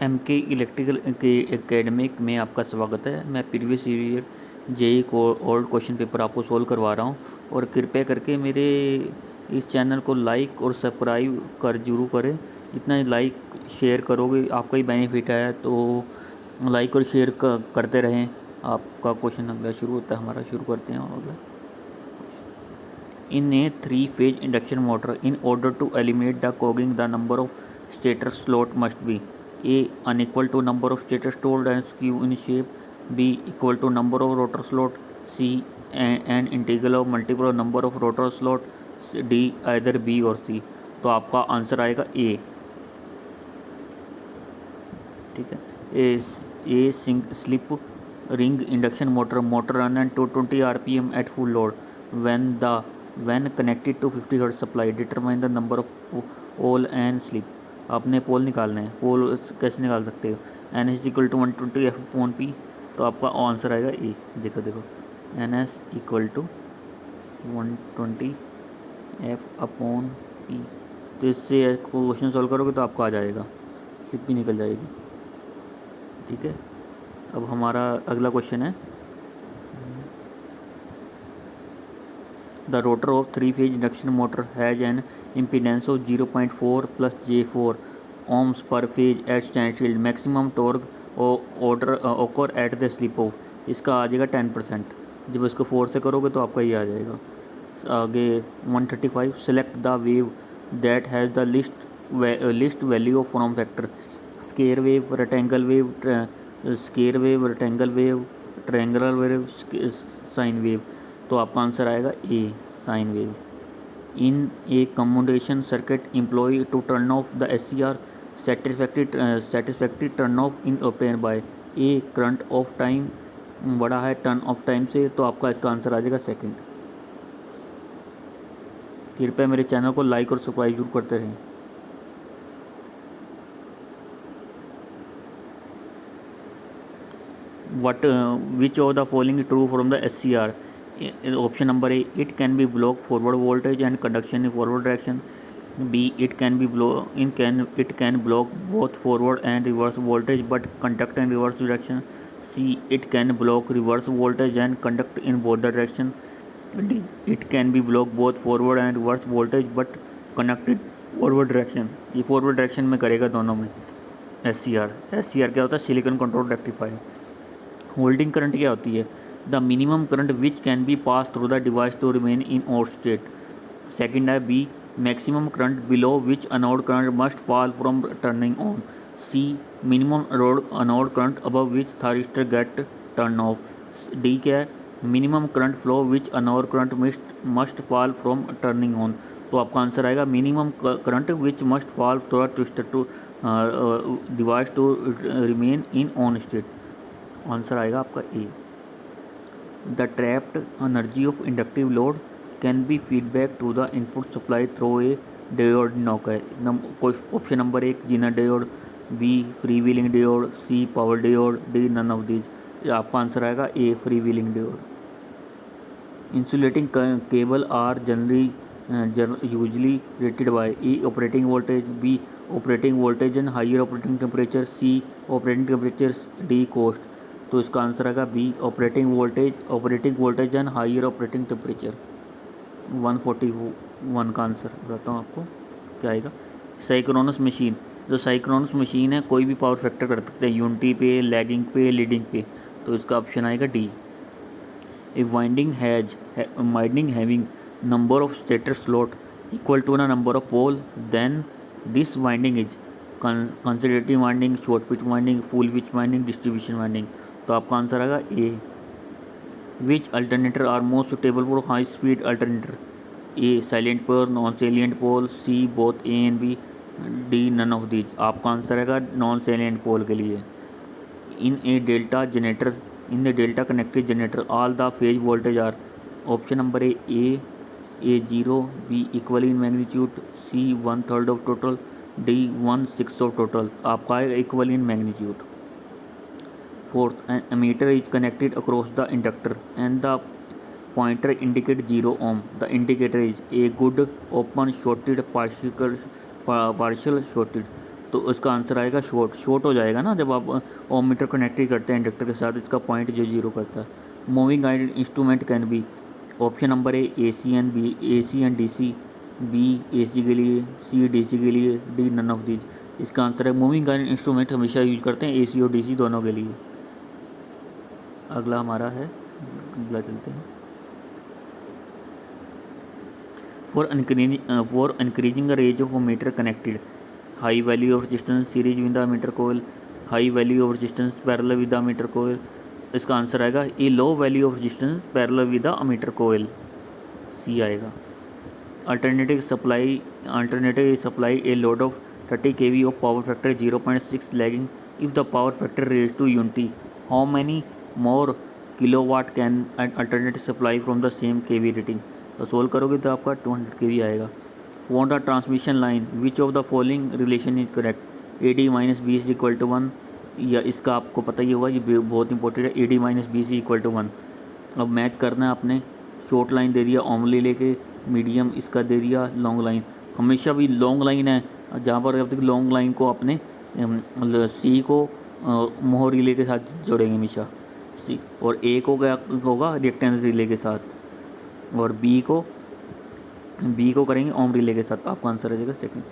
MK electrical के academic में आपका स्वागत है। मैं प्रीवियस ईयर जेई को ओल्ड क्वेश्चन पेपर आपको सोल्व करवा रहा हूँ और कृपया करके मेरे इस चैनल को लाइक और सब्सक्राइब कर जरूर करें। जितना लाइक शेयर करोगे आपका ही बेनिफिट है, तो लाइक और शेयर करते रहें। आपका क्वेश्चन अगला शुरू होता है, हमारा शुरू करते हैं। अगला, in a three-phase induction motor, in order to eliminate the clogging, the number of stator slot must be a unequal to number of stator stored and skew in shape, b equal to number of rotor slot, c an integral of multiple number of rotor slot, d either b और c। तो आपका answer आएगा A. ठीक है, a slip ring induction motor run at 220 rpm at full load when connected to 50 Hz supply, determine the number of pole and slip। आपने पोल निकालना है। पोल कैसे निकाल सकते हो? N S equal to 120 F upon P. तो आपका आंसर आएगा ए। देखो N S equal to 120 F upon P. तो इससे क्वेश्चन सॉल्व करोगे तो आपका आ जाएगा, स्लिप भी निकल जाएगी। ठीक है, अब हमारा अगला क्वेश्चन है। The rotor of three-phase induction motor has an impedance of 0.4 plus J4 ohms per phase at standstill. Maximum torque occur at the slip of। इसका आ जाएगा 10%। जब इसको 4 से करोगे तो आपका ये आ जाएगा। आगे 135, select the wave that has the list value of form factor. Square wave, rectangle wave, triangular wave, sine wave. तो आपका आंसर आएगा A, sine wave. In a communication circuit employ to turn off the SCR, satisfactory turn off in obtain by a current of time बड़ा है turn off time से। तो आपका इसका answer आ जाएगा सेकंड। कृपया मेरे चैनल को लाइक और सब्सक्राइब जरूर करते रहें। Which of the following is true from the SCR? Option number A, it can be block forward voltage and conduction in forward direction. B, it can block both forward and reverse voltage but conduct in reverse direction. C, it can block reverse voltage and conduct in both direction. D, it can be block both forward and reverse voltage but conduct in forward direction। ये forward direction में करेगा दोनों में। SCR क्या होता है? Silicon control rectifier. Holding current क्या होती है? The minimum current which can be pass through the device to remain in on state. Second है B, maximum current below which anode current must fall from turning on. C, minimum anode current above which thyristor gate turn off. D क्या है? Minimum current flow which anode current must fall from turning on. तो आपका answer आएगा minimum current which must fall through thyristor to device to remain in on state. Answer आएगा आपका A. The trapped energy of inductive load can be feedback to the input supply through a diode known है। Option number 1 Zener diode, B free wheeling diode, C power diode, D none of these. आपका answer आएगा A, free wheeling diode. Insulating cable are usually rated by A operating voltage, B operating voltage and higher operating temperature, C operating temperature, D cost. तो इसका answer आएगा B, operating voltage and higher operating temperature. 141 का answer बताता हूँ आपको क्या आएगा। Synchronous machine, जो साइक्रोनस मशीन है कोई भी पावर फैक्टर कर सकते हैं, यूनिटी पे, लैगिंग पे, लीडिंग पे। तो इसका ऑप्शन आएगा D. A winding having number of stator slot equal to the number of pole, then this winding is conservative winding, short pitch winding, full pitch winding, distribution winding. तो आपका answer आएगा A. Which alternator are most suitable for high speed alternator? A salient pole, non salient pole, C both A and B, D none of these. आपका answer आएगा non salient pole के लिए। इन ए delta connected generator all the phase voltage are. Option number A 0, B equal in magnitude, C 1/3 of total, D 1/6 of total. आपका आएगा equal in magnitude. Fourth, an ammeter is connected across the inductor and the pointer indicates 0 ohm. The indicator is a good, open, shorted, partial shorted. तो इसका answer आएगा short हो जाएगा ना, जब आप ओम मीटर कनेक्ट करते हैं इंडक्टर के साथ, इसका पॉइंट जो जीरो करता है। Moving guide instrument can be, option number A C and B, A C and D C, B A C के लिए, सी डी सी के लिए, डी नन ऑफ दीज। इसका आंसर है मूविंग गाइड इंस्ट्रूमेंट हमेशा use करते हैं ए सी और डी सी दोनों के लिए। अगला हमारा है, अगला चलते हैं। For increasing the range of meter connected, high value of resistance series with the meter coil, high value of resistance parallel with the meter coil. इसका आंसर आएगा A low value of resistance parallel with the meter coil, C आएगा। Alternative supply A load of 30 kV of power factor 0.6 lagging if the power factor raised to unity. How many more kilowatt can an alternative supply from the same kV rating? तो solve करोगे तो आपका 200 kV आएगा। Want the transmission line, which of the following relation is correct? AD minus BC equal to 1, या इसका आपको पता ही होगा, ये बहुत इंपॉर्टेंट है। AD माइनस BC इक्वल टू 1। अब मैच करना है आपने, शॉर्ट लाइन दे दिया ओमली लेके, मीडियम इसका दे दिया लॉन्ग लाइन। हमेशा भी लॉन्ग लाइन है जहाँ पर जब तक लॉन्ग लाइन को अपने सी को मोहर रिले के साथ जोड़ेंगे हमेशा सी, और ए को क्या होगा रिएक्टेंस रिले के साथ, और बी को करेंगे ओम रिले के साथ। आपका आंसर आ जाएगा सेकंड।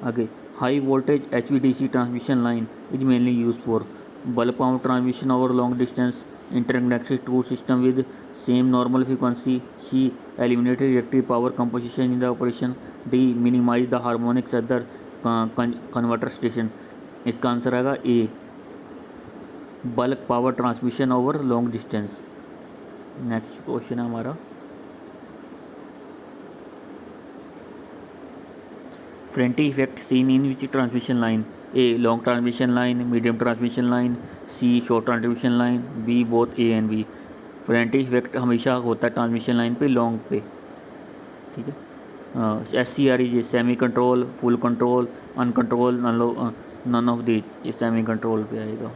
आगे, high voltage HVDC transmission line is mainly use for bulk power transmission over long distance, interconnected two system with same normal frequency, C eliminate reactive power composition in the operation, D minimize the harmonics at the converter station। इसका answer आएगा A, bulk power transmission over long distance. Next question है हमारा, Ferranti effect seen in which transmission line? A long transmission line, medium transmission line, C short transmission line, B both A and B। Ferranti effect हमेशा होता है transmission line पे, long पे, ठीक है। SCR ये semi control, full control, uncontrol, none of the, ये semi control पे आएगा।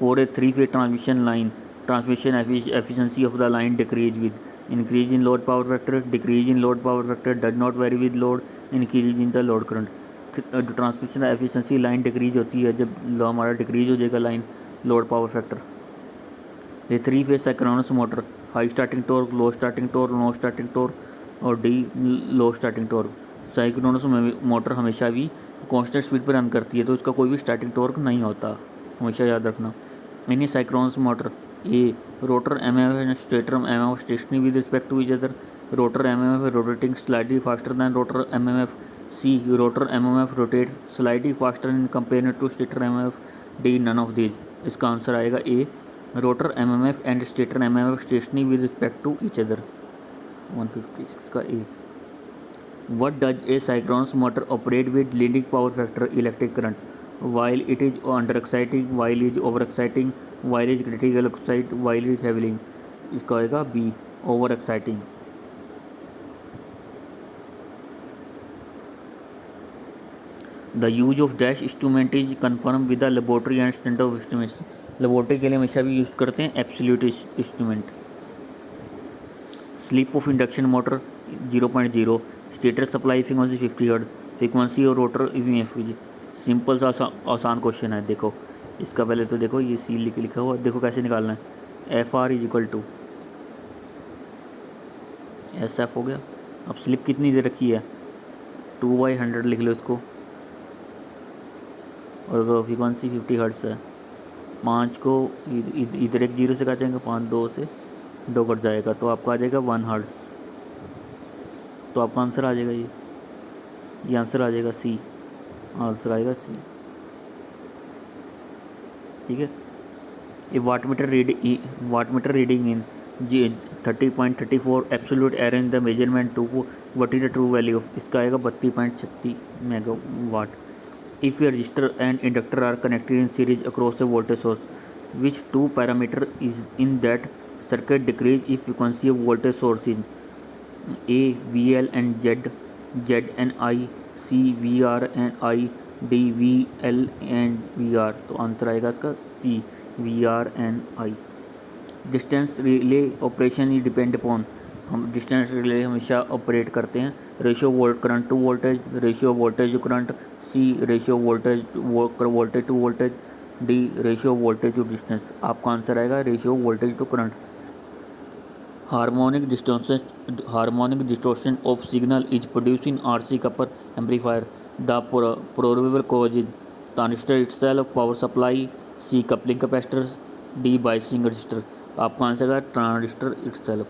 For a 3-phase transmission line, transmission efficiency of the line decrease with increase in load power factor, decrease in load power factor, does not vary with load, increase in the load current. Transmission efficiency line decrease होती है जब हमारा decrease हो जाएगा line load power factor. ये 3-phase synchronous motor, high starting torque, low starting torque, no starting torque, और D low starting torque. Synchronous motor हमेशा भी कांस्टेंट स्पीड पर रन करती है, तो इसका कोई भी स्टार्टिंग टॉर्क नहीं होता, हमेशा याद रखना। Any synchronous motor, A rotor MMF and stator MMF stationary with respect to each other, rotor MMF rotating slightly faster than rotor MMF. C rotor MMF rotate slightly faster in compare to stator MMF, D none of these. इसका answer आएगा A, rotor MMF and stator MMF stationary with respect to each other. 156 का ए। What does a synchronous motor operate with leading power factor electric current while it is under exciting, while it is over exciting, while it is critical excite, while it is heavy? इसका आएगा B, over exciting. The use of dash instrument is confirm with the laboratory and standard of instruments. Laboratory के लिए हमेशा भी use करते हैं absolute instrument. Slip of induction motor 0.0, stator supply frequency 50 hertz, frequency और rotor EMF. Simple सा आसान question है। देखो इसका पहले तो देखो ये सी लिखा हुआ, देखो कैसे निकालना है। F R is equal to S F हो गया। अब स्लिप कितनी दे रखी है, 2/100 लिख लो इसको, और फ्रीक्वेंसी 50 हर्ट्ज है। 5 को इधर एक जीरो से काटेंगे, 5 2 से 2 कट जाएगा, तो आपका आ जाएगा 1 हर्ट्ज। तो आपका आंसर आ जाएगा ये आंसर आ जाएगा सी, आंसर आएगा सी, ठीक है। ये wattmeter reading in 30.34 absolute error in the measurement to what is the true value of, इसका आएगा 32.36 megawatt. If a resistor and inductor are connected in series across the voltage source, which two parameter is in that circuit decrease if frequency of voltage source is A VL and Z, Z and I, C VR and I, D VL and VR। तो answer आएगा इसका C VR and I। Distance relay operation is depend upon, हम distance relay हमेशा operate करते हैं ratio volt current to voltage, ratio voltage to current, C ratio voltage to voltage, D ratio voltage to distance. आपका answer आएगा ratio voltage to current. Harmonic distortion of signal is produce in RC coupled amplifier. The probable cause is transistor itself, power supply, C coupling capacitor, D biasing resistor. आपका answer है transistor itself.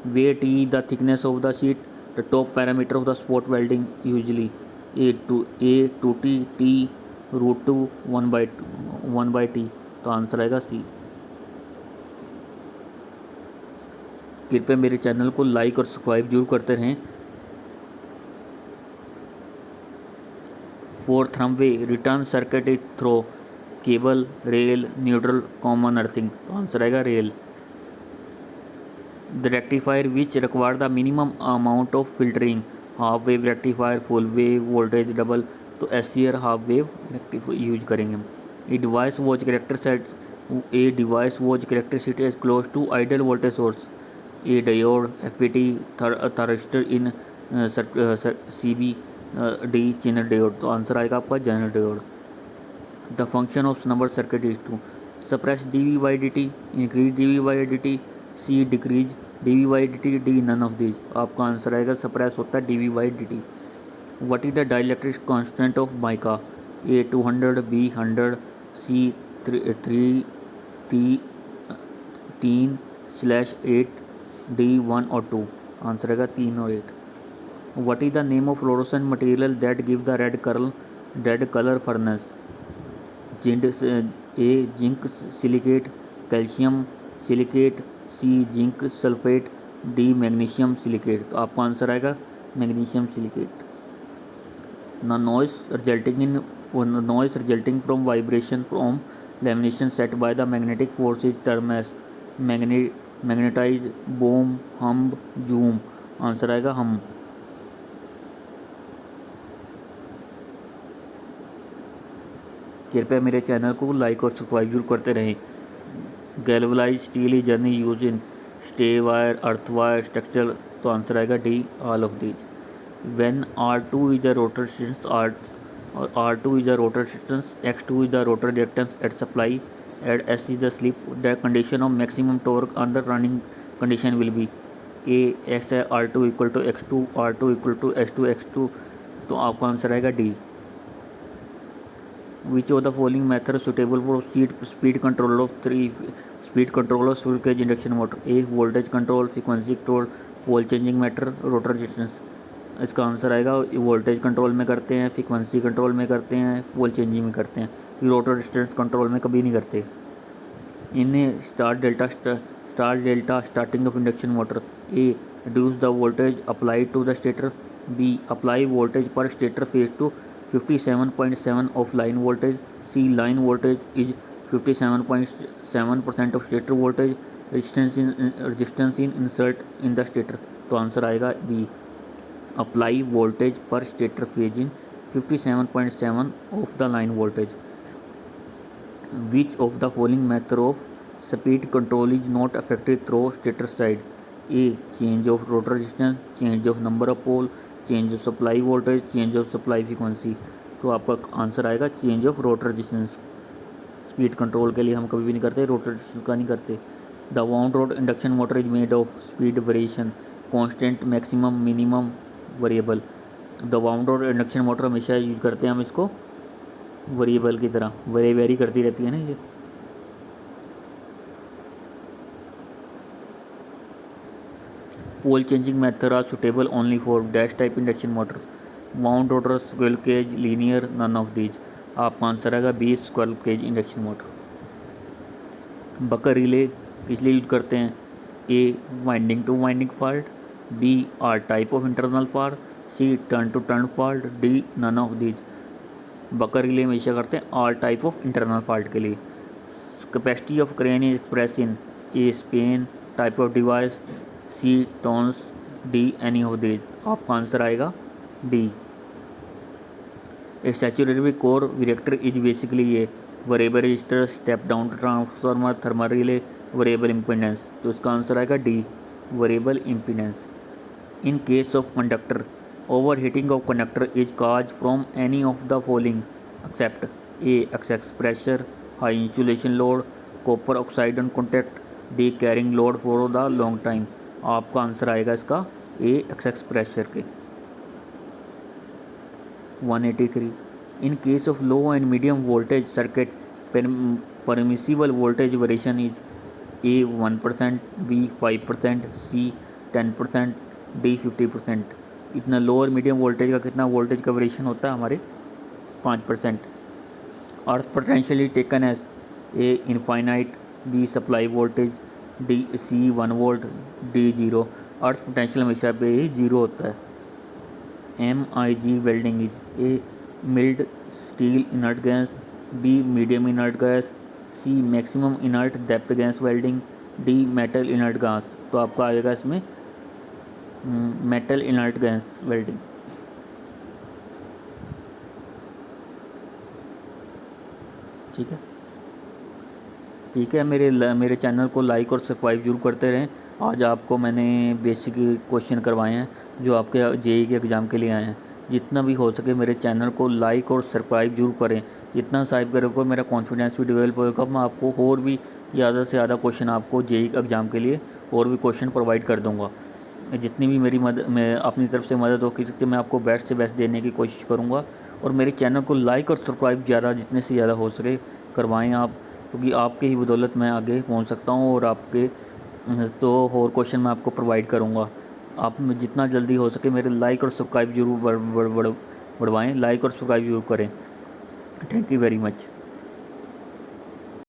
Where T the thickness of the sheet, the top parameter of the spot welding usually, A two T root two one by T. तो answer आएगा C. कृपया मेरे channel को like और subscribe जरूर करते रहें। फोर्थ थंब वे return circuit is through cable, rail, neutral, common earthing. तो आंसर आएगा rail. The rectifier which require the minimum amount of filtering, half wave rectifier, full wave, voltage double. तो SCR half wave rectifier use करेंगे। A device whose characteristic is close to ideal voltage source, A diode, FET, thyristor in CB, D channel diode. तो answer आएगा आपका channel diode. The function of number circuit is to suppress dV/dt, increase dV/dt, C decrease dV/dt, D none of these. आपका answer आएगा suppress होता है dV/dt। What is the dielectric constant of mica, A 200, B 100, C 3/8, D 1 और 2। Answer आएगा 3 और 8। What is the name of fluorescent material that give the red colour furnace, zinc silicate, calcium silicate, C zinc sulphate, D magnesium silicate. तो आपका answer आएगा magnesium silicate. Noise resulting from vibration from lamination set by the magnetic force is term as magnetize, boom, hum, zoom. Answer आएगा hum. कृपया मेरे channel को like और subscribe जरूर करते रहें। Galvanise steel is generally use in stay wire, earth wire, structure. तो answer आएगा D all of these. When R2 is the rotor resistance, R2 is the rotor resistance, X2 is the rotor reactance at supply, and S is the slip. The condition of maximum torque under running condition will be A X R2 equal to X2, R2 equal to S2 X2। तो आपका answer आएगा D. Which of the following method suitable for speed control of full cage induction motor, A voltage control, frequency control, pole changing matter, rotor resistance. इसका answer आएगा voltage control में करते हैं, frequency control में करते हैं, पोल changing में करते हैं, रोटर रेजिस्टेंस कंट्रोल में कभी नहीं करते। इन्हें star delta starting of induction motor, A reduce the voltage applied to the stator, B apply voltage per stator phase to 57.7 of line voltage, C line voltage is 57.7% of stator voltage, resistance in insert in the stator. तो answer आएगा B apply voltage per stator phase in 57.7 of the line voltage. Which of the following method of speed control is not affected through stator side? A change of rotor resistance, change of number of pole, change of supply voltage, change of supply frequency। तो आपका answer आएगा change of rotor resistance. Speed control के लिए हम कभी भी नहीं करते, रोटर रेजिस्टेंस का नहीं करते। The wound road induction motor is made of speed variation, constant, maximum, minimum, variable. The wound road induction motor हमेशा यूज करते हैं हम इसको वेरिएबल की तरह, वेरी करती रहती है ना ये। Pole changing method are suitable only for dash type induction motor, wound rotor, squirrel cage, linear, none of these. आपका आंसर आएगा B squirrel cage induction motor. Buchholz relay किस लिए यूज करते हैं? A winding to winding fault, B all type of internal fault, C turn to turn fault, D none of these. Buchholz relay हमेशा करते हैं all type of internal fault के लिए। Capacity of crane is express in A span type of device, C tons, D any of these. आपका answer आएगा D. A saturated core reactor is basically a variable resistor, step down transformer, thermal relay, variable impedance. तो इसका answer आएगा D variable impedance. In case of conductor over heating of conductor is cause from any of the following except A excess pressure, high insulation load, copper oxide on contact, D carrying load for the long time. आपका answer आएगा इसका A excess pressure के। 183 in case of low and medium voltage circuit permissible voltage variation is A 1%, B 5%, C 10%, D 50%। इतना लो और medium voltage का कितना voltage का variation होता है हमारे 5%। Earth potentially taken as A infinite, B supply voltage, D C 1 volt, D 0। Earth potential हमेशा पे ही 0 होता है। MIG welding is A mild steel inert gas, B medium inert gas, C maximum inert depth gas welding, D metal inert gas. तो आपका आएगा इसमें metal inert gas welding. ठीक है, ठीक है। मेरे चैनल को लाइक और सब्सक्राइब जरूर करते रहें। आज आपको मैंने बेसिक क्वेश्चन करवाए हैं जो आपके जेई के एग्ज़ाम के लिए आए हैं। जितना भी हो सके मेरे चैनल को लाइक और सब्सक्राइब जरूर करें। जितना सब्सक्राइब करोगे मेरा कॉन्फिडेंस भी डेवलप होगा। मैं आपको और भी ज़्यादा से ज़्यादा क्वेश्चन आपको जेई एग्ज़ाम के लिए और भी क्वेश्चन प्रोवाइड कर दूँगा। जितनी भी मेरी मदद मैं अपनी तरफ से मदद हो सकती मैं आपको बेस्ट से बेस्ट देने की कोशिश करूँगा। और मेरे चैनल को लाइक और सब्सक्राइब ज़्यादा जितने से ज़्यादा हो सके करवाएं आप, क्योंकि आपके ही बदौलत मैं आगे पहुंच सकता हूं और आपके तो और क्वेश्चन मैं आपको प्रोवाइड करूंगा। आप जितना जल्दी हो सके मेरे लाइक और सब्सक्राइब जरूर बढ़वाएं, लाइक और सब्सक्राइब जरूर करें। Thank you very much.